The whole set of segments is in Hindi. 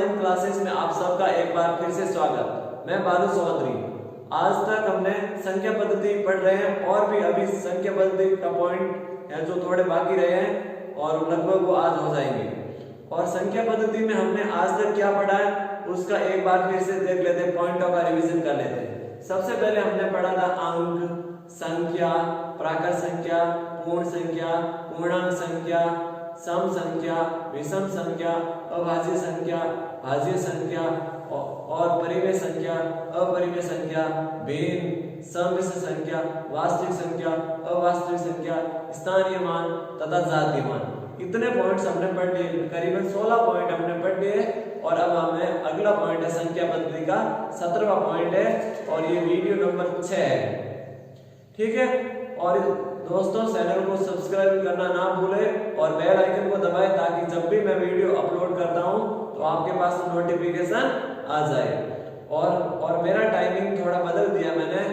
ऑनलाइन क्लासेस में आप सबका एक बार फिर से स्वागत। मैं बालू चौधरी। आज तक हमने संख्या पद्धति पढ़ रहे हैं और भी अभी संख्या पद्धति का पॉइंट है जो थोड़े बाकी रहे हैं और लगभग वो आज हो जाएंगे। और संख्या पद्धति में हमने आज तक क्या पढ़ा है उसका एक बार फिर से देख लेते हैं, पॉइंटों का रिवीजन कर लेते हैं। सबसे पहले हमने पढ़ा था अंक, संख्या, प्राकृत संख्या, पूर्ण संख्या, पूर्णांक संख्या, सम संख्या, विषम संख्या, अभाज्य संख्या, भाज्य संख्या और परिमेय संख्या, अपरिमेय संख्या, भिन्न, समिश्र संख्या, वास्तविक संख्या, अवास्तविक संख्या, स्थानीय मान तथा जातीय मान। इतने पॉइंट्स हमने पढ़ लिए, करीबन 16 पॉइंट हमने पढ़ लिए। और अब हमें अगला पॉइंट है संख्या पद्धति का 17वां पॉइंट है और ये वीडियो नंबर 6 है। ठीक है, और दोस्तों चैनल को सब्सक्राइब करना ना भूलें और बेल आइकन को दबाएं ताकि जब भी मैं वीडियो अपलोड करता हूं तो आपके पास नोटिफिकेशन आ जाए। और मेरा टाइमिंग थोड़ा बदल दिया मैंने,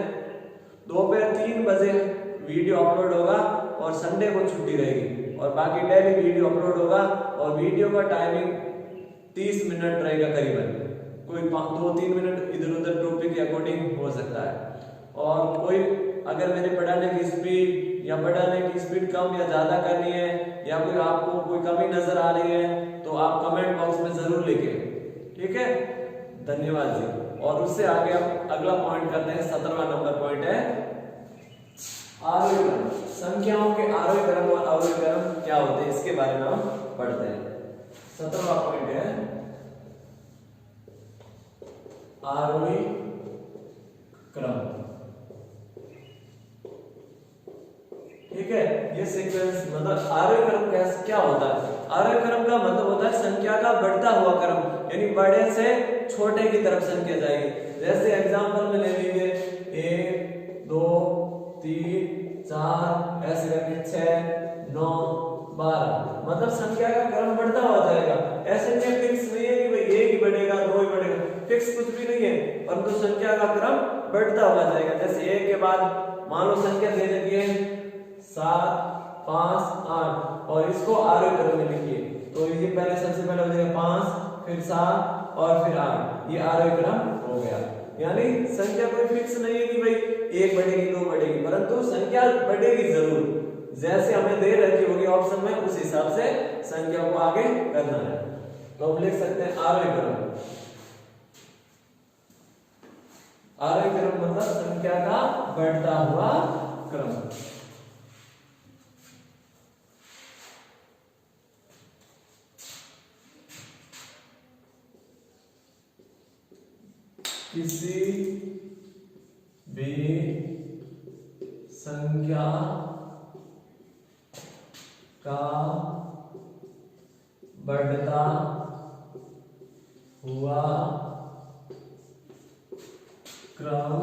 दोपहर 3 बजे वीडियो अपलोड होगा और संडे को छुट्टी रहेगी और बाकी डेली वीडियो अपलोड होगा। और वीडियो का टाइमिंग 30 मिनट रहेगा करीबन, कोई 2-3 मिनट इधर उधर टॉपिक के अकॉर्डिंग हो सकता है। और कोई अगर मेरे पढ़ाने की स्पीड या पढ़ाने की स्पीड कम या ज्यादा करनी है या कोई आपको कोई कमी नजर आ रही है तो आप कमेंट बॉक्स में जरूर लिखें। ठीक है, धन्यवाद जी। और उससे आगे हम अगला पॉइंट करते हैं, 17वां नंबर पॉइंट है आरोही क्रम। संख्याओं के आरोही क्रम और अवरोही क्रम क्या होते हैं इसके बारे में हम पढ़ते हैं। 17वां पॉइंट है आरोही क्रम। ठीक है, ये सीक्वेंस मतलब आरोही क्रम क्या होता है? आरोही क्रम का मतलब होता है संख्या का बढ़ता हुआ क्रम, यानी बड़े से छोटे की तरफ संख्या जाएगी। जैसे एग्जांपल में ले लीजिए 1 2 3 4 ऐसे करके 6 9 12, मतलब संख्या का क्रम बढ़ता हुआ जाएगा। ऐसे नहीं फिक्स नहीं है कि भाई 1 ही बढ़ेगा 2 ही बढ़ेगा, फिक्स कुछ भी नहीं है, परंतु संख्या का क्रम बढ़ता हुआ जाएगा। जैसे 1 के बाद मान लो संख्या दे रखी है 7 5 8 और इसको आरोही क्रम में लिखिए तो ये पहले सबसे पहले हो जाएगा 5 फिर 7 और फिर 8, ये आरोही क्रम हो गया। यानी संख्या कोई फिक्स नहीं है कि भाई 1 बढ़ेगी 2 बढ़ेगी, परंतु संख्या बढ़ेगी जरूर। जैसे हमें दे रखी होगी ऑप्शन में उस हिसाब से संख्या को आगे करना है। तो हम लिख सकते हैं आरोही क्रम। आरोही क्रम मतलब संख्या का बढ़ता हुआ क्रम। किसी भी संख्या का बढ़ता हुआ क्रम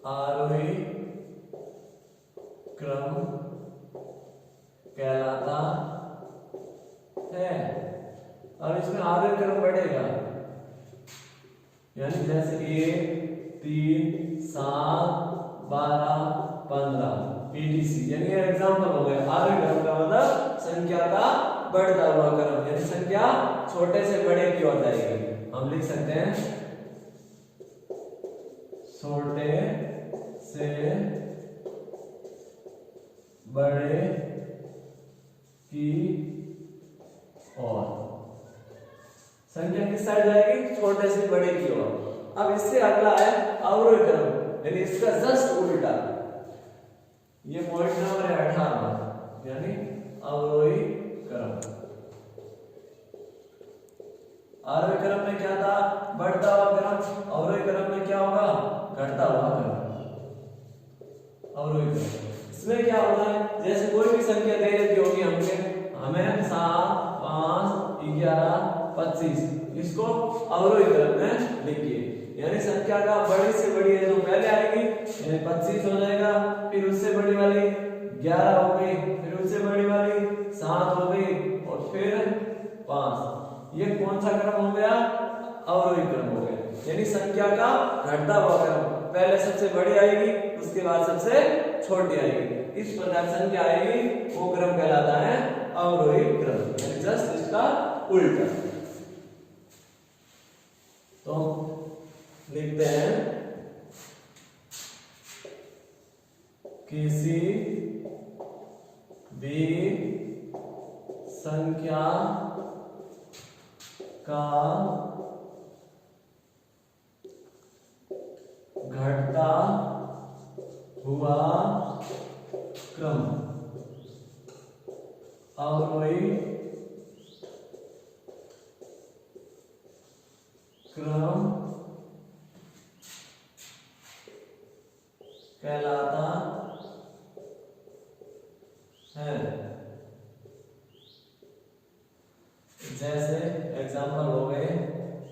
आरोही क्रम कहलाता है। अब इसमें आरोही क्रम बढ़ेगा, यानी जैसे 1 3 7 12 15 etc, यानी ये एग्जांपल हो गया। आरोही क्रम का मतलब संख्या का बढ़ता हुआ क्रम, यानी संख्या छोटे से बड़े की ओर जाएगी। हम लिख सकते हैं छोटे से बड़े की ओर संख्या किस साइड जाएगी? छोटे से बड़े की ओर। अब इससे अगला है अवरोही क्रम, यानी इसका जस्ट उल्टा। ये पॉइंट नंबर है 18, यानी अवरोही क्रम। आरोही क्रम में क्या था? बढ़ता हुआ क्रम। अवरोही क्रम में क्या होगा? घटता हुआ क्रम। अवरोही क्रम इसमें क्या होता है? जैसे कोई भी संख्या दे रखी होगी हमें 7 5 11 25, इसको अवरोही क्रम में लिखिए। यानी संख्या का बड़ी से बड़ी है जो पहले आएगी, यानी 25 हो जाएगा, फिर उससे बड़ी वाली 11 हो गई, फिर उससे बड़ी वाली 7 हो गई और फिर 5। ये कौन सा क्रम हो गया? अवरोही क्रम हो गया, यानी संख्या का घटता हुआ क्रम। पहले सबसे बड़ी आएगी, उसके बाद सबसे छोटी आएगी। इस प्रकार संख्या आएगी, वो क्रम कहलाता है अवरोही क्रम, यानी जस्ट इसका उल्टा। तो लिखते हैं किसी भी संख्या का घटता हुआ क्रम अवरोही क्रम कहलाता है। जैसे एग्जाम्पल हो गए,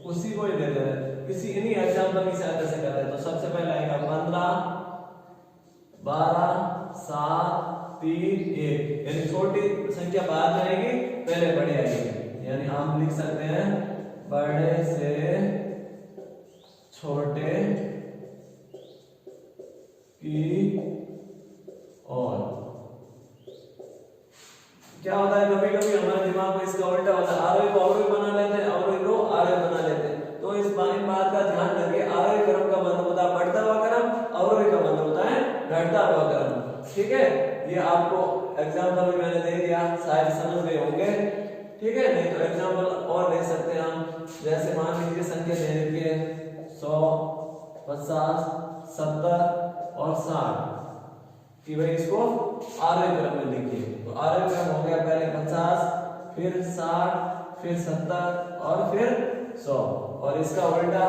उसी को ही लेते हैं, किसी इन्हीं एग्जाम्पल की सहायता से करते हैं। तो सबसे पहले आएगा 15, 12, 7, 3, 1, यानी छोटी संख्या बाद में आएगी, पहले बड़ी आएगी। यानी हम लिख सकते हैं बड़े से छोटे की ओर। क्या होता है, कभी कभी हमारे दिमाग में इसका उल्टा होता है, आरोही को अवरोही बना लेते हैं, अवरोही को आरोही बना लेते हैं। तो इस बात का ध्यान रखिए, आरोही क्रम का मतलब होता है बढ़ता हुआ क्रम, अवरोही का मतलब होता है घटता हुआ क्रम। ठीक है, ये आपको एग्जाम्पल में मैंने दे दिया, शायद समझ गए होंगे। ठीक है, नहीं तो एग्जाम्पल और ले सकते हैं हम। जैसे मान लीजिए संख्या दे रखी है 100, 50, 70 और 60 कि भाई इसको आरोही क्रम में लिखिए। तो आरोही क्रम हो गया, पहले 50, फिर 60, फिर 70 और फिर 100। और इसका उल्टा,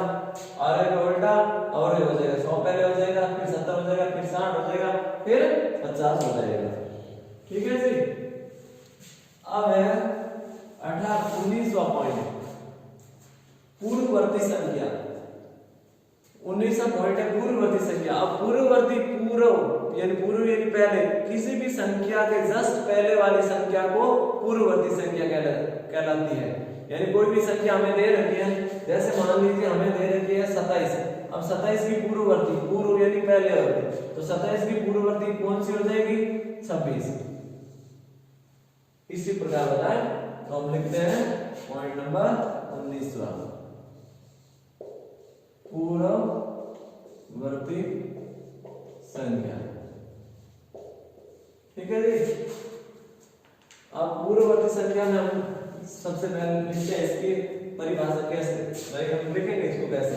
आरोही का उल्टा अवरोही हो जाएगा। 100 पहले हो जाएगा, फिर 70 हो जाएगा, फिर 60 हो जाएगा, फिर 50 हो जाएगा। ठीक है जी। अब है 19वां पॉइंट, पूर्ववर्ती संख्या। 19वां पॉइंट है पूर्ववर्ती संख्या। अब पूर्ववर्ती, पूर्व यानी पूर्व यानी पहले, किसी भी संख्या के जस्ट पहले वाली संख्या को पूर्ववर्ती संख्या कहलाती है। यानी कोई भी संख्या हमें दे रखी है, जैसे मान लीजिए हमें दे रखी है 27। अब 27 की पूर्ववर्ती, पूर्व यानी पहले वर्ती, तो 27 की पूर्ववर्ती कौन सी हो जाएगी? 26। इसी प्रकार बताए, तो हम लिखते हैं पॉइंट नंबर 19वां, पूर्ववर्ती संख्या। ठीक है जी। अब पूर्ववर्ती संख्या में हम सबसे पहले लिखते हैं इसकी परिभाषा कैसे, भाई हम लिखेंगे इसको कैसे।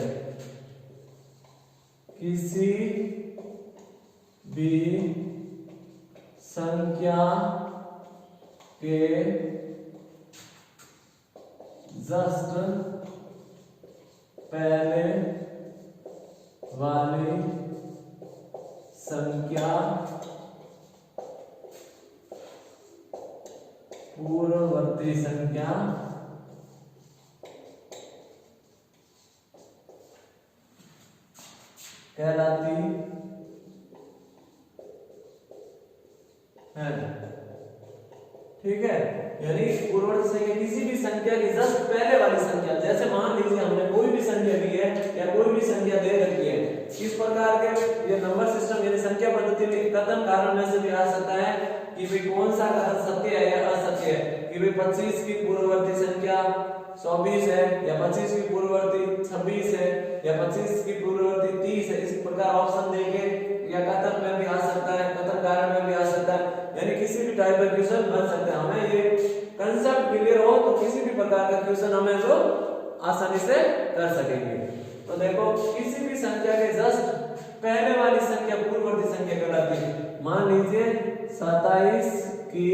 किसी भी संख्या के जस्ट पहले वाली संख्या पूर्ववर्ती संख्या कहलाती है। ठीक है, यानी पूर्ववर्ती संख्या किसी भी संख्या की जस्ट पहले वाली संख्या। जैसे मान लीजिए हमने कोई भी संख्या दी है या कोई भी संख्या दे रखी है, इस प्रकार के ये नंबर सिस्टम यानी संख्या पद्धति में कथन कारण में से भी आ सकता है कि भाई कौन सा कथन सत्य है या असत्य है। कि भाई 25 की पूर्ववर्ती संख्या 120 है, या 25 की पूर्ववर्ती 26 है, या 25 की पूर्ववर्ती 30 है। इस प्रकार ऑप्शन देंगे, या कथन में भी आ सकता है, कथन कारण में भी आ सकता है, यानी किसी भी टाइप का क्वेश्चन बन सकता है। हमें ये कंसेप्ट क्लियर हो तो किसी भी प्रकार का क्वेश्चन हमें जो आसानी से कर सकेंगे। तो देखो, किसी भी संख्या के जस्ट पहले वाली संख्या पूर्ववर्ती संख्या कहलाती है। मान लीजिए 27 की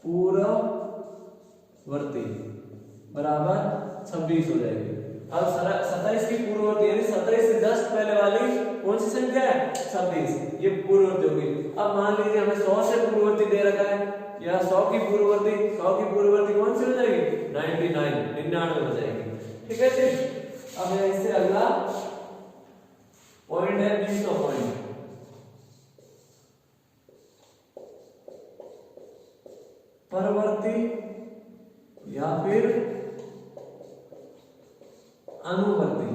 पूर्ववर्ती बराबर 26 हो जाएगी। अब 27 की पूर्ववर्ती यानी 27 से जस्ट पहले वाली कौन सी संख्या है? 26, ये पूर्ववर्ती होगी। अब मान लीजिए हमें 100 से पूर्ववर्ती दे रखा है, या 100 की पूर्ववर्ती कौन सी हो जाएगी? 99 हो जाएगी। ठीक है जी। अब इससे अगला पॉइंट है 20वां पॉइंट, परवर्ती या फिर अनुवर्ती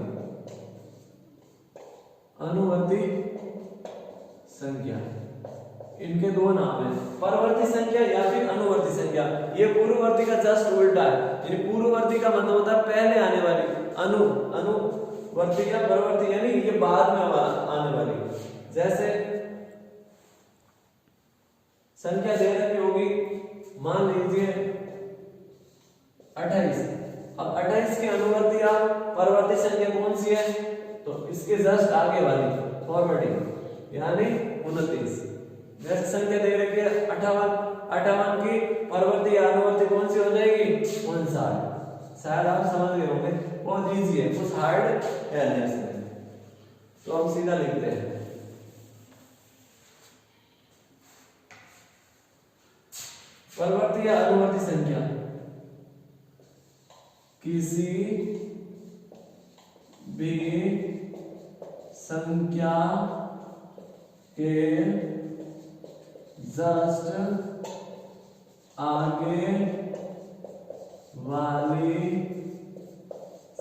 अनुवर्ती संख्या, इनके दो नाम है, परवर्ती संख्या या फिर अनुवर्ती संख्या। ये पूर्ववर्ती का जस्ट उल्टा है, यानी पूर्ववर्ती का मतलब होता है पहले आने वाली, अनुवर्ती या परवर्ती यानी ये बाद में आने वाली। जैसे संख्या दे रखी होगी, मान लीजिए 28। अब 28 की अनुवर्ती या परवर्ती संख्या कौन सी है? तो इसके जस्ट आगे वाली फॉरवर्डिंग यानी 29। जैसे संख्या दे रखी है 58, 58 की परवर्ती या अनुवर्ती कौन सी हो जाएगी? 59। शायद आप समझ गए होंगे, बहुत इजी है, कुछ हार्ड है नहीं इसमें, तो हम सीधा लिखते हैं। परवर्ती या अनुवर्ती संख्या किसी भी संख्या के जस्ट आगे वाली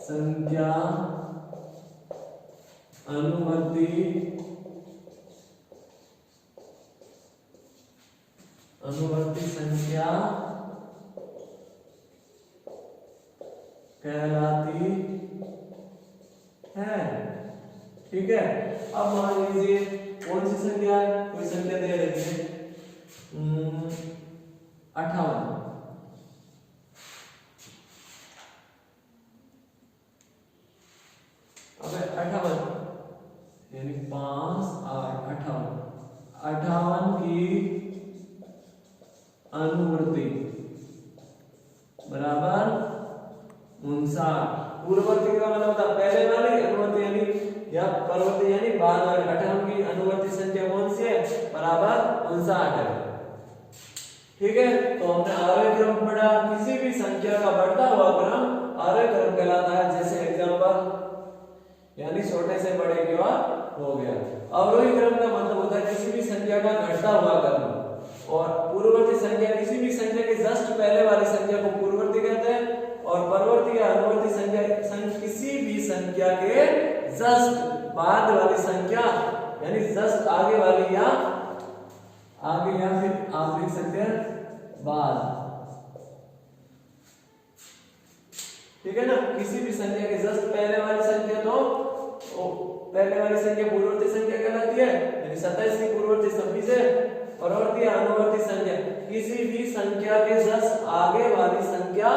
संख्या अनुवर्ती संख्या कहलाती है। ठीक है, अब मान लीजिए कौन सी संख्या है, कोई संख्या दे रखी है 58। अब 58 यानी 5 8 58 की अनुवर्ती बराबर 59। पूर्ववर्ती का मतलब होता पहले वाली, अनुवर्ती यानी या परवर्ती यानी बाद वाली। 58 की अनुवर्ती संख्या कौन सी है? बराबर 59 है। ठीक है, तो हमने आरोही क्रम पढ़ा। किसी भी संख्या का बढ़ता हुआ क्रम आरोही क्रम कहलाता है। जैसे एग्जांपल यानी छोटे से बड़े की ओर हो गया। अवरोही क्रम का मतलब होता है किसी भी संख्या का घटता हुआ क्रम, और पूर्ववर्ती संख्या किसी भी संख्या के जस्ट पहले वाली संख्या को पूर्ववर्ती कहते हैं, और परवर्ती या अनुवर्ती संख्या किसी भी संख्या के जस्ट बाद वाली संख्या यानी जस्ट आगे वाली या आगे या फिर आप लिख सकते हैं बाद। ठीक है ना, किसी भी संख्या के जस्ट पहले वाली संख्या तो पहले वाली संख्या पूर्ववर्ती संख्या कहलाती है, यानी 27 की पूर्ववर्ती 26 है। परवर्ती या अनुवर्ती संख्या किसी भी संख्या के जस्ट आगे वाली संख्या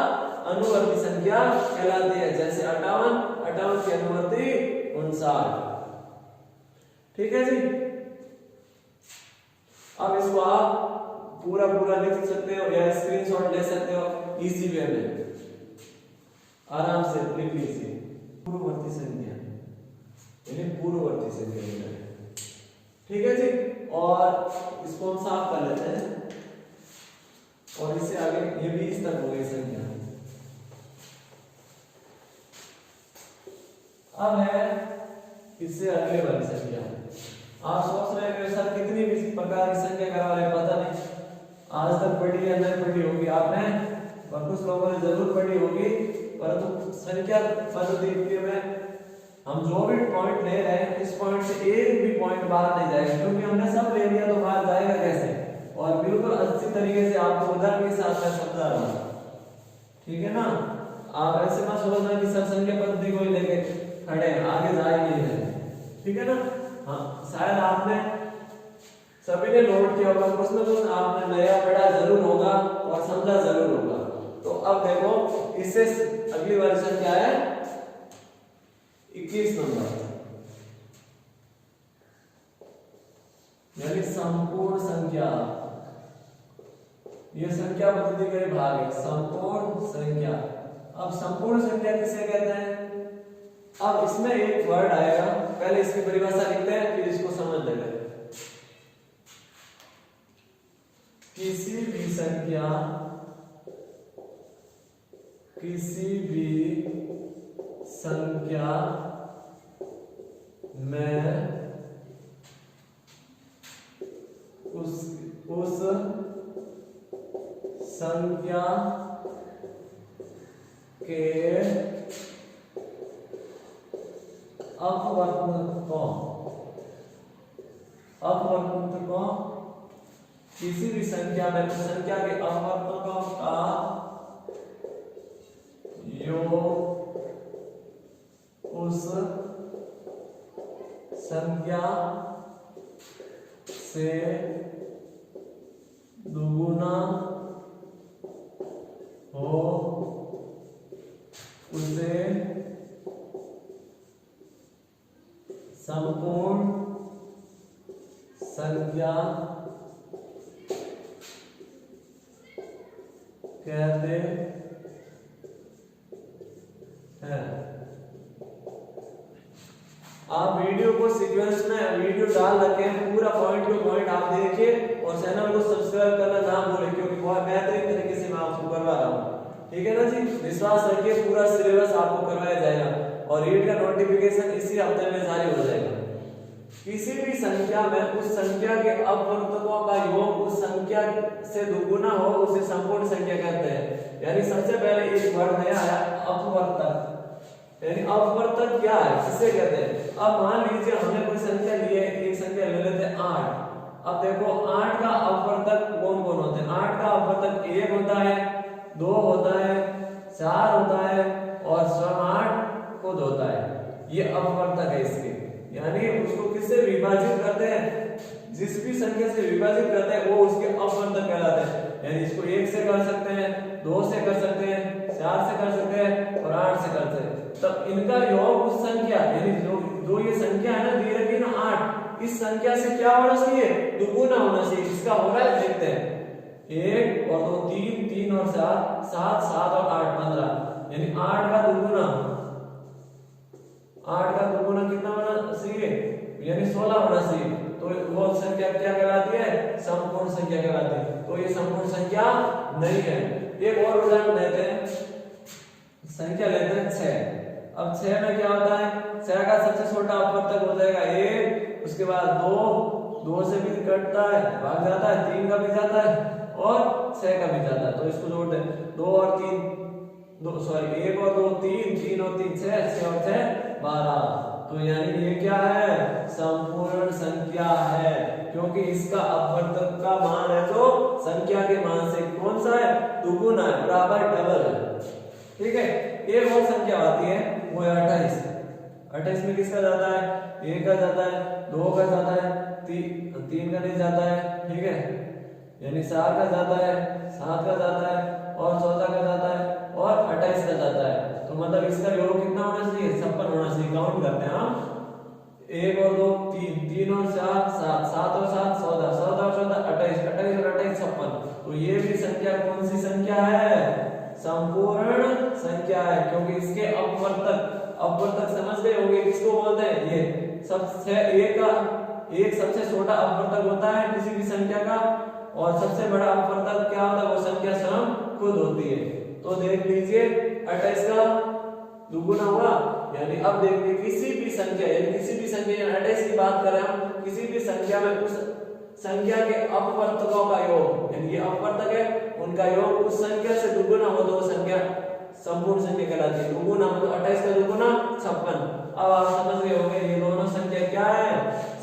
अनुवर्ती संख्या कहलाती है। जैसे 58 की अनुवर्ती 59। ठीक है जी, अब इसको आप पूरा लिख सकते हो या स्क्रीनशॉट ले सकते हो इजी वे में, आराम से लिख लीजिए। पूर्ववर्ती संख्या यानी पूर्ववर्ती संख्या। ठीक है जी, और इसको हम साफ कर लेते हैं, और इससे आगे ये 20 तक हो गई संख्या। अब है इससे अगले वाली संख्या। आप सोच रहे हैं सर कितनी भी प्रकार की संख्या करवा रहे, पता नहीं आज तक पढ़ी या नहीं पढ़ी होगी आपने, और कुछ लोगों ने जरूर पढ़ी होगी, परंतु संख्या पद्धति में हम जो भी पॉइंट ले रहे हैं, इस पॉइंट से एक भी पॉइंट बाहर नहीं जाएगा, क्योंकि हमने सब ले लिया तो बाहर जाएगा कैसे। और बिल्कुल अच्छी तरीके से आपको उदाहरण के साथ मैं समझा रहा हूं। ठीक है ना, आप ऐसे मत सोचना कि सब संख्या पद्धति को ही लेके खड़े हैं, आगे जा ही नहीं रहे। ठीक है ना, हाँ शायद आपने सभी ने नोट किया होगा, कुछ ना कुछ आपने नया पढ़ा जरूर होगा और समझा जरूर होगा। तो अब देखो इससे अगली वाली संख्या है 21 नंबर, यानी संपूर्ण संख्या। यह संख्या पद्धति का एक भाग है, संपूर्ण संख्या। अब संपूर्ण संख्या किसे कहते हैं? अब इसमें एक वर्ड आएगा, पहले इसकी परिभाषा लिखते हैं फिर इसको समझ लेंगे। किसी भी संख्या में उस संख्या के अपवर्तन को किसी भी संख्या में उस संख्या के अपवर्तकों का योग उस संख्या से दुगुना हो उसे संपूर्ण संख्या कहते हैं। आप वीडियो को सीक्वेंस में वीडियो डाल रखे हैं, पूरा पॉइंट टू पॉइंट आप देखिए और चैनल को सब्सक्राइब करना ना भूलें, क्योंकि बहुत बेहतरीन तरीके से मैं आपको करवा रहा हूँ। ठीक है ना जी, विश्वास रखिए, पूरा सिलेबस आपको करवाया जाएगा और रीड का नोटिफिकेशन इसी हफ्ते में जारी हो जाएगा। किसी भी संख्या में उस संख्या के अपवर्तकों का योग उस संख्या से दुगुना हो उसे संपूर्ण संख्या कहते हैं। यानी सबसे पहले एक वर्ड नया आया, अपवर्तक। यानी अपवर्तक क्या है, किसे कहते हैं? अब मान लीजिए हमने कोई संख्या ली है, एक संख्या ले लेते हैं 8। अब देखो 8 का अपवर्तक कौन कौन होते हैं? 8 का अपवर्तक 1 होता है, 2 होता है, 4 होता है और स्वयं 8 खुद होता है। ये अपवर्तक है इसके। यानी उसको किससे विभाजित करते हैं? जिस भी संख्या से विभाजित करते हैं वो उसके अपवर्तक कहलाते हैं। यानी इसको 1 से कर सकते हैं, 2 से कर सकते हैं, 4 से कर सकते हैं और 8 से करते हैं। तब इनका योग उस संख्या, यानी जो ये संख्या है ना दी रखी है ना 8, इस संख्या से क्या होना चाहिए? दुगुना होना चाहिए। इसका हो रहा है, देखते हैं। 1 और 2 3, 3 और 7 7, 7 और 8 15। यानी 8 का दुगुना, 8 का दुगुना कितना होना चाहिए? यानी 16 होना चाहिए। तो वो संख्या क्या कहलाती है? संपूर्ण संख्या कहलाती है। तो ये संपूर्ण संख्या नहीं है। एक और उदाहरण लेते हैं, संख्या लेते हैं 6। अब 6 में क्या होता है? 6 का सबसे छोटा अपवर्तक हो जाएगा 1, उसके बाद 2, 2 से भी कटता है, भाग जाता है, 3 का भी जाता है और 6 का भी जाता है। तो इसको जोड़ दें, 2 और 3, 1 और 2 3, 3 और 3 6, 6 और 6 12। तो यानी ये क्या है? संपूर्ण संख्या है, क्योंकि इसका अपवर्तक का मान है जो संख्या के मान से कौन सा है? दुगुना है, बराबर डबल है। ठीक है। एक और संख्या आती है, वो है 28। 28 में किसका जाता है? 1 का जाता है, 2 का जाता है, 3 का नहीं जाता है। ठीक है। यानी 4 का जाता है, 7 का जाता है और 14 का जाता है और 28 का जाता है। तो मतलब इसका योग कितना होना चाहिए? 56 होना चाहिए। काउंट करते हैं हम, 1 और 2 3, 3 और 4 7, 7 और 7 14, 14 और 14 28, 28 और 28 56। तो ये भी संख्या कौन सी संख्या है? संपूर्ण संख्या है, क्योंकि इसके अपवर्तक समझ गए होंगे किसको बोलते हैं? ये सबसे एक सबसे छोटा अपवर्तक होता है किसी भी संख्या का और सबसे बड़ा अपवर्तक क्या होता है? वो संख्या स्वयं खुद होती है। तो देख लीजिए 28 का दुगुना हुआ। यानी अब देखिए किसी भी संख्या, यानी किसी भी संख्या 28 की बात करें हम, किसी भी संख्या में उस संख्या के अपवर्तकों का योग, यानी ये अपवर्तक है, उनका योग उस संख्या से दुगुना हो तो वो संख्या संपूर्ण संख्या कहलाती है। दुगुना मतलब 28 का दुगुना 56। अब आप समझ गए होंगे ये दोनों संख्या क्या है?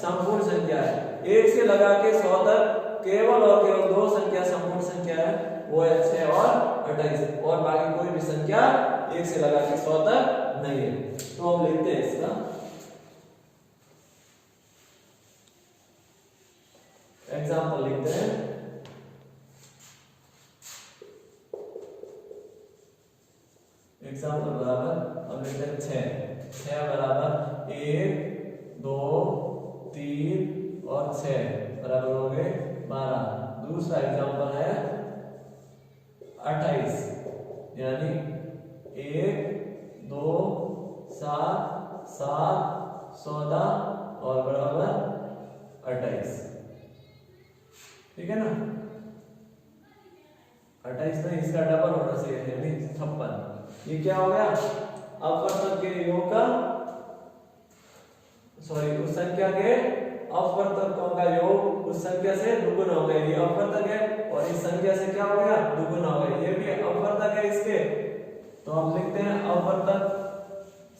संपूर्ण संख्या है। 1 से लगा के 100 तक केवल और केवल 2 संख्या संपूर्ण संख्या है, वो है 6 और 28, और बाकी कोई भी संख्या 1 से लगा के 100 तक नहीं है। तो हम लिखते हैं इसका एग्जाम्पल, लिखते हैं एग्जाम्पल बराबर, अब लिखते हैं 6 बराबर 1 2 3 और 6 बराबर हो गए 12। दूसरा एग्जाम्पल है 28, यानी 1 2 7 7 14 और बराबर 28। ठीक है ना? 28 नहीं, इसका डबल होना चाहिए, यानी 56। ये क्या हो गया? अपवर्तक के योग का, सॉरी उस संख्या के अपवर्तकों का योग उस संख्या से दुगुना हो गया। ये अपवर्तक है और इस संख्या से क्या हो गया? दुगुना हो गया। ये भी अपवर्तक है इसके। तो हम लिखते हैं अपवर्तक,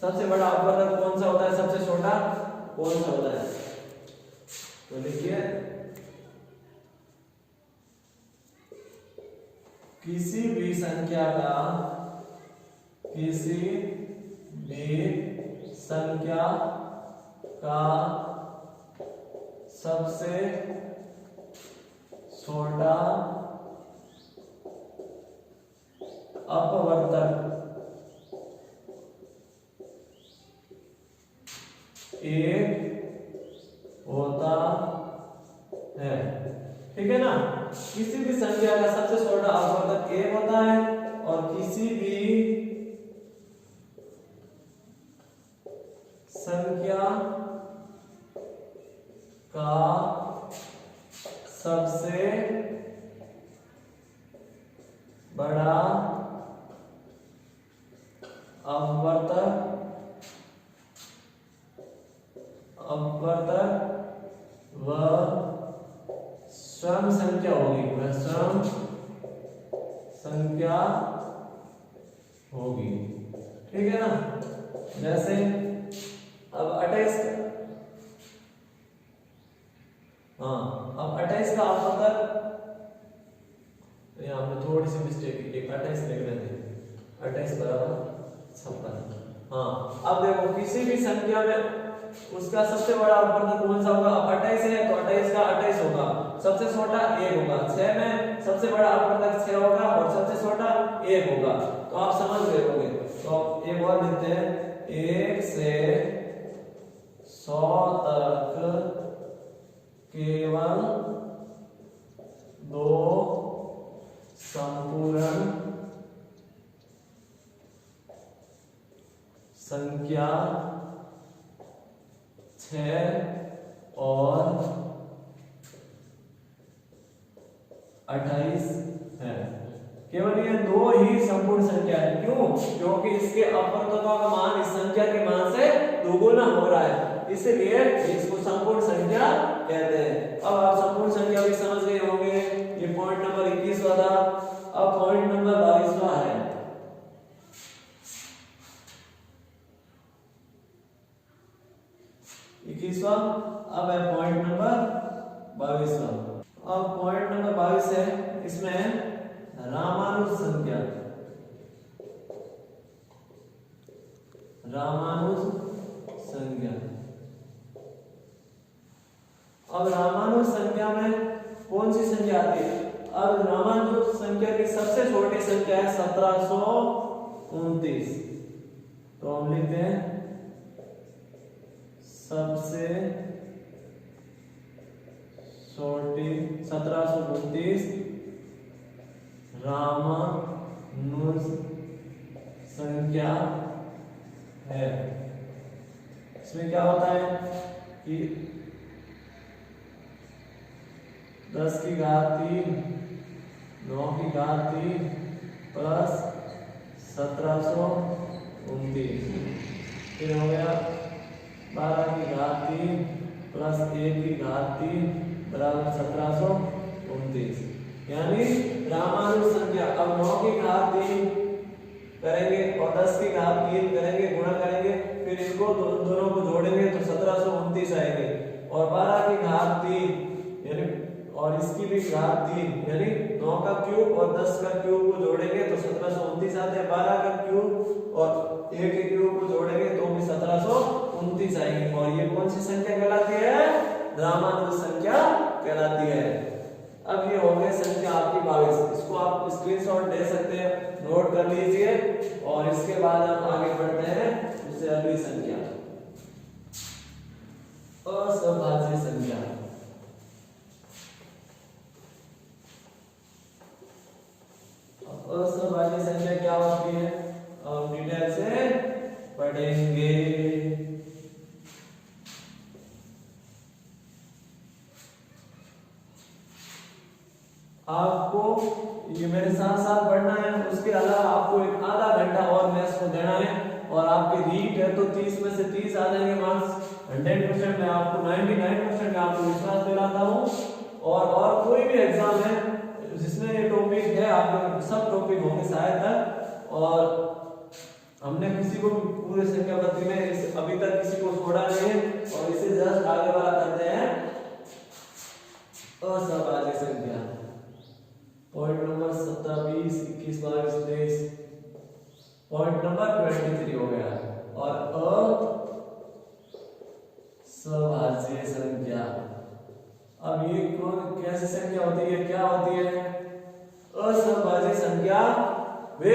सबसे बड़ा अपवर्तक कौन सा होता है? सबसे छोटा कौन सा होता है? तो लिखिए किसी भी संख्या का सबसे छोटा अपवर्तक एक होता है। ठीक है ना, किसी भी संख्या का सबसे छोटा अपवर्तक एक होता है और किसी भी संख्या का सबसे बड़ा अपवर्तक वह स्वयं संख्या होगी, वह स्वयं संख्या होगी। ठीक है ना, जैसे अब 28 का अपवर्तक, यहाँ हमने थोड़ी सी मिस्टेक की, एक 28 लिख रहे थे, 28 बराबर 56। हाँ, अब देखो किसी भी संख्या में उसका सबसे बड़ा अपवर्तक कौन सा होगा? अब 28 है तो 28 का 28 होगा, सबसे छोटा 1 होगा। 6 में सबसे बड़ा अपवर्तक 6 होगा और सबसे छोटा 1 होगा। तो आप समझ गए होंगे। तो एक और लिखते हैं, 1 से 100 तक केवल 2 संपूर्ण संख्या 6 और 28 है। केवल ये 2 ही संपूर्ण संख्या है। क्यों? क्योंकि इसके अपवर्तकों का मान इस संख्या के मान से दोगुना हो रहा है, इसलिए इसको संपूर्ण संख्या कहते हैं। अब आप संपूर्ण संख्या भी समझ गए होंगे। ये पॉइंट नंबर 21 था। अब पॉइंट नंबर 22 है। अब है पॉइंट नंबर 22। अब पॉइंट नंबर 22 है, इसमें रामानुज संख्या। अब रामानुज संख्या में कौन सी संख्या आती है? अब रामानुज संख्या की सबसे छोटी संख्या है 1729। तो हम लिखते हैं सबसे छोटी 1729 रामानुज संख्या है। इसमें क्या होता है कि 10 की घात 3, 9 की घात 3 प्लस 1729, फिर हो गया 12 की घात 3 प्लस 1 की घात 3 बराबर 1729। यानी रामानुज संख्या, अब 9 की घात 3 करेंगे और 10 की घात 3 करेंगे, गुणा करेंगे, फिर इनको दोनों को जोड़ेंगे तो 1729 आएंगे। और 12 की घात 3 यानी और इसकी भी घात 3 यानी 9 का क्यूब और 10 का क्यूब को जोड़ेंगे तो 1729 आते हैं। 12 का क्यूब और 1 के क्यूब को जोड़ेंगे तो भी 1729 आएंगे। और ये कौन सी संख्या कहलाती है? रामानुज संख्या कहलाती है। अब ये हो गए संख्या आपकी 22। इसको आप स्क्रीनशॉट ले सकते हैं, नोट कर लीजिए। और इसके बाद हम आगे बढ़ते हैं उससे अगली संख्या, असभाज्य संख्या। असभाज्य संख्या क्या होती है अब डिटेल से पढ़ेंगे। आपको ये मेरे साथ साथ पढ़ना है, उसके अलावा आपको एक आधा घंटा और मैथ्स को देना है। और आपकी रीट है तो 30 में से 30 आ जाएंगे मार्क्स। 100% मैं आपको 99% मैं आपको विश्वास दिलाता हूँ। और कोई भी एग्जाम है जिसमें ये टॉपिक है, आपके सब टॉपिक होंगे शायद तक। और हमने किसी को पूरे संख्या पद्धति में अभी तक किसी को छोड़ा नहीं है। और इसे जस्ट आगे वाला करते हैं असभाज्य संख्या। पॉइंट नंबर 27 पॉइंट नंबर 23 हो गया। और असभाज्य संख्या, अब ये कौन कैसी संख्या होती है, क्या होती है? असभाज्य संख्या वे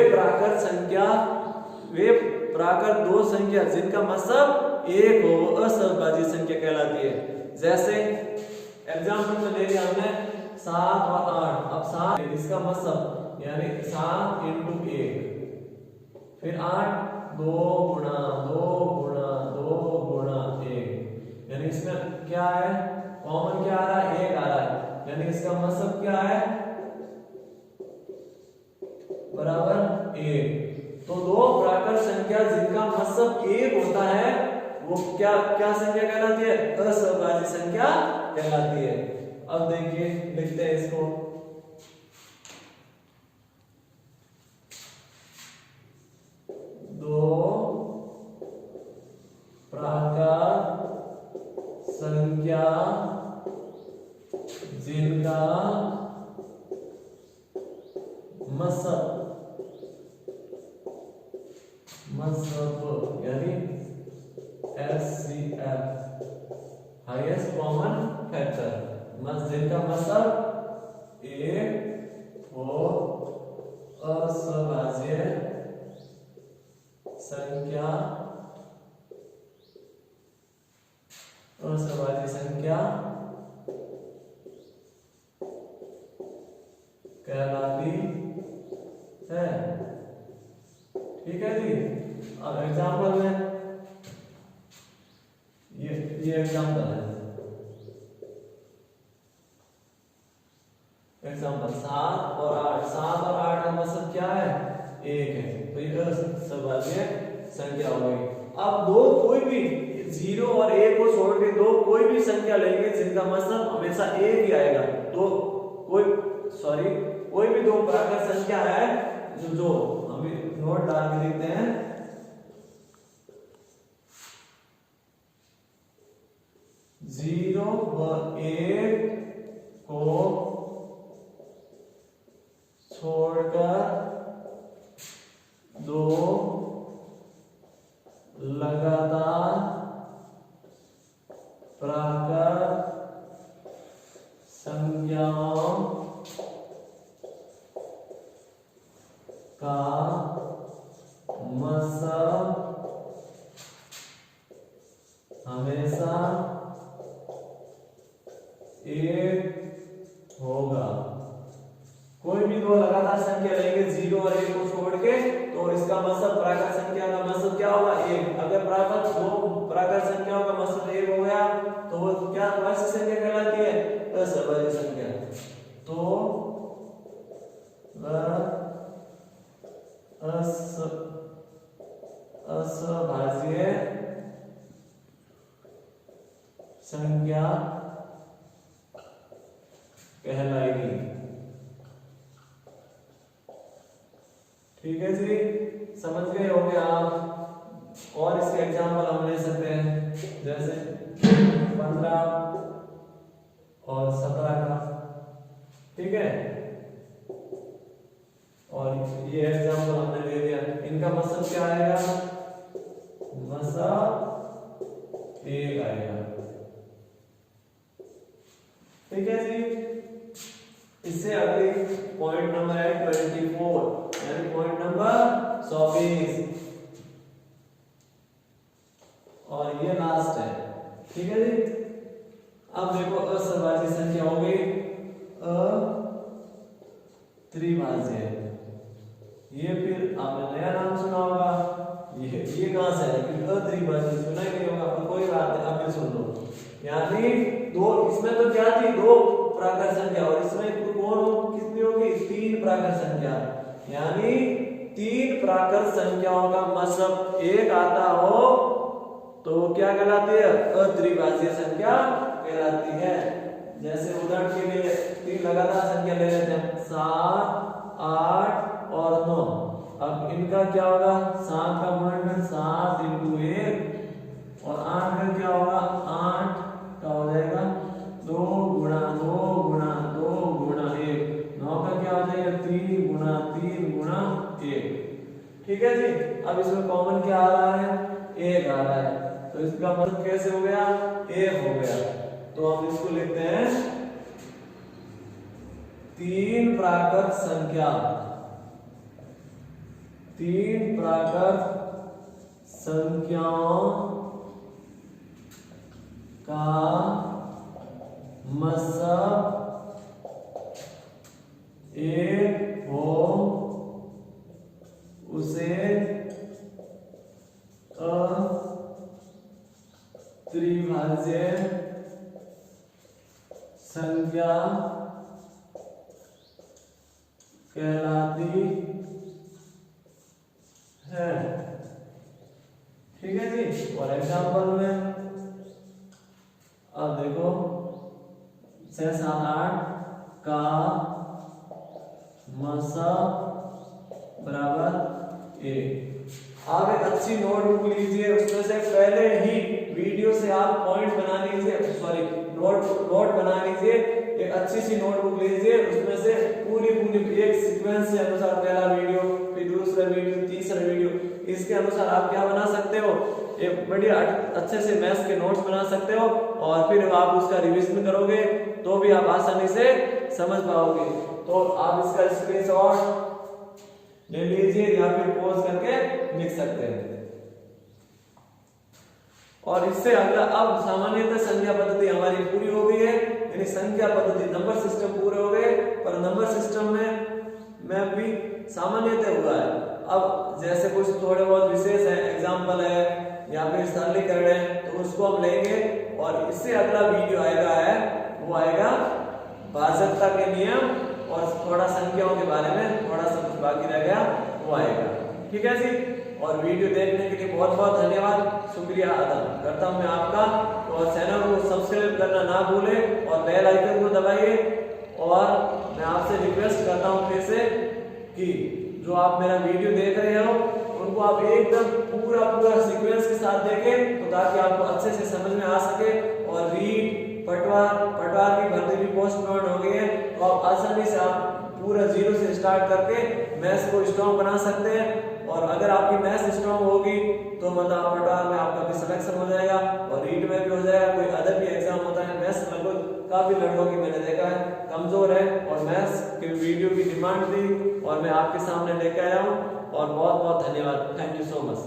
प्राकृत दो संख्या जिनका मतलब एक हो, वो असभाज्य संख्या कहलाती है। जैसे एग्जाम्पल में ले लिया हमने 7 और 8। अब 7 इसका मतलब यानी 7 × 1, फिर 8 2 गुणा 2 गुणा 2 गुणा 1, यानी इसमें क्या है, कॉमन क्या आ रहा है, 1 आ रहा है, यानी इसका मतलब क्या है, बराबर 1। तो दो प्राकृत संख्या जिनका मतलब 1 होता है वो क्या संख्या कहलाती है? असभाज्य संख्या कहलाती है। अब देखिए लिखते हैं इसको, दो प्राकृत संख्या जिनका मतलब यानी HCF हाईएस्ट कॉमन फैक्टर, जिनका मतलब 1 हो असभाज्य संख्या कहलाती है। ठीक है जी। अब एग्जाम्पल में ये एग्जाम्पल है, एग्जाम्पल 7 और 8, 7 और 8 का मतलब क्या है, 1 है, तो ये असभाज्य संख्या हो गई। अब दो कोई भी 0 और 1 को छोड़ के दो कोई भी संख्या लेंगे जिनका मतलब हमेशा 1 ही आएगा, तो कोई भी दो प्राकृत संख्या है जो हम नोट डाल के देखते हैं, जीरो व 1 को छोड़कर दो लगातार प्राकृत संख्याओं का मतलब हमेशा 1 होगा। कोई भी दो लगातार संख्या लेंगे 0 और 1 को छोड़ के, तो इसका मतलब प्राकृत संख्या का मतलब क्या होगा, 1। अगर दो प्राकृत संख्याओं का मतलब 1 हो गया तो वो क्या कौन सी संख्या कहलाती है, असभाज्य संख्या। तो असभाज्य संख्या कहलाएगी। ठीक है जी, समझ गए होंगे आप। और इसके एग्जाम्पल हम ले सकते हैं, जैसे 15 और 17 का। ठीक है, और ये एग्जाम्पल हमने ले लिया, इनका मतलब क्या आएगा, मतलब 1 आएगा। ठीक है जी। इससे अगली पॉइंट नंबर है 24, यानी पॉइंट नंबर 24, और ये लास्ट है। ठीक है जी। अब देखो असभाज्य संख्या हो गई त्रिभाज्य, ये फिर आपने नया नाम सुना होगा, ये कहां से है, त्रिभाज्य सुना ही नहीं होगा, पर कोई बात नहीं, अब सुन लो। यानी दो, इसमें तो क्या थी, 2 प्राकृत संख्या, और इसमें कौन कितनी होगी, 3 प्राकृत संख्या, यानी 3 प्राकृत संख्याओं का मतलब 1 आता हो तो क्या कहलाती है, अत्रिभाज्य संख्या कहलाती है। जैसे उदाहरण के लिए 3 लगातार संख्या ले लेते हैं, 7 8 और 9। अब इनका क्या होगा, 7 का गुणनफल 7 × 1, और 8 का क्या होगा, 8 का हो जाएगा 2 गुणा 2 गुणा 2 गुणा 1। 9 का क्या हो जाएगा, 3 गुणा 3 गुणा 1। ठीक है जी। अब इसमें कॉमन क्या आ रहा है, 1 आ रहा है, तो इसका मतलब कैसे हो गया, 1 हो गया। तो हम इसको लिखते हैं 3 प्राकृत संख्या, 3 प्राकृत संख्याओं का मतलब 1 हो उसे त्रिभाज्य संख्या कहलाती है। ठीक है जी। और एग्जाम्पल में अब देखो 6, 7, 8 का मतलब बराबर 1। आप एक अच्छी नोटबुक लीजिए, उसमें से पहले ही वीडियो से आप पॉइंट बना लीजिए, सॉरी नोट बना लीजिए। एक अच्छी सी नोटबुक लीजिए, उसमें से पूरी एक सीक्वेंस के अनुसार पहला वीडियो, फिर दूसरा वीडियो, तीसरा वीडियो, इसके अनुसार आप क्या बना सकते हो, एक बढ़िया अच्छे से मैथ्स के नोट्स बना सकते हो। और फिर आप उसका रिवीजन करोगे तो भी आप आसानी से समझ पाओगे। तो आप इसका स्क्रीनशॉट ले लीजिए या फिर पॉज करके लिख सकते हैं। और इससे अगला, अब सामान्यतः संख्या पद्धति हमारी पूरी हो गई है, यानी संख्या पद्धति नंबर सिस्टम पूरे हो गए, पर नंबर सिस्टम में भी सामान्यतः हुआ है। अब जैसे कुछ थोड़े बहुत विशेष है, एग्जाम्पल है या फिर सरलीकरण है, तो उसको हम लेंगे। और इससे अगला वीडियो आएगा वो आएगा भाजकता के नियम, और थोड़ा संख्याओं के बारे में थोड़ा सा कुछ बाकी रह गया वो आएगा। ठीक है जी। और वीडियो देखने के लिए बहुत बहुत धन्यवाद, शुक्रिया अदा करता हूं मैं आपका। और चैनल को सब्सक्राइब करना ना भूलें और बेल आइकन को दबाइए। और मैं आपसे रिक्वेस्ट करता हूं फिर से कि जो आप मेरा वीडियो देख रहे हो उनको आप एकदम पूरा सीक्वेंस के साथ देखें, तो ताकि आपको अच्छे से समझ में आ सके। और रीड, पटवार की भर्ती भी पोस्टपोन हो गई है, तो आप आसानी से आप पूरा 0 से स्टार्ट करके मैथ्स को स्ट्रॉन्ग बना सकते हैं। और अगर आपकी मैथ्स स्ट्रॉन्ग होगी तो मतलब पटवार में आपका भी सिलेक्शन हो जाएगा और रीड में भी हो जाएगा। कोई अदर भी एग्जाम होता है, मैथ्स लगभग काफी लड़कों की मैंने देखा है कमजोर है, और मैथ्स के वीडियो की डिमांड थी और मैं आपके सामने लेके आया हूँ। और बहुत बहुत धन्यवाद, थैंक यू सो मच।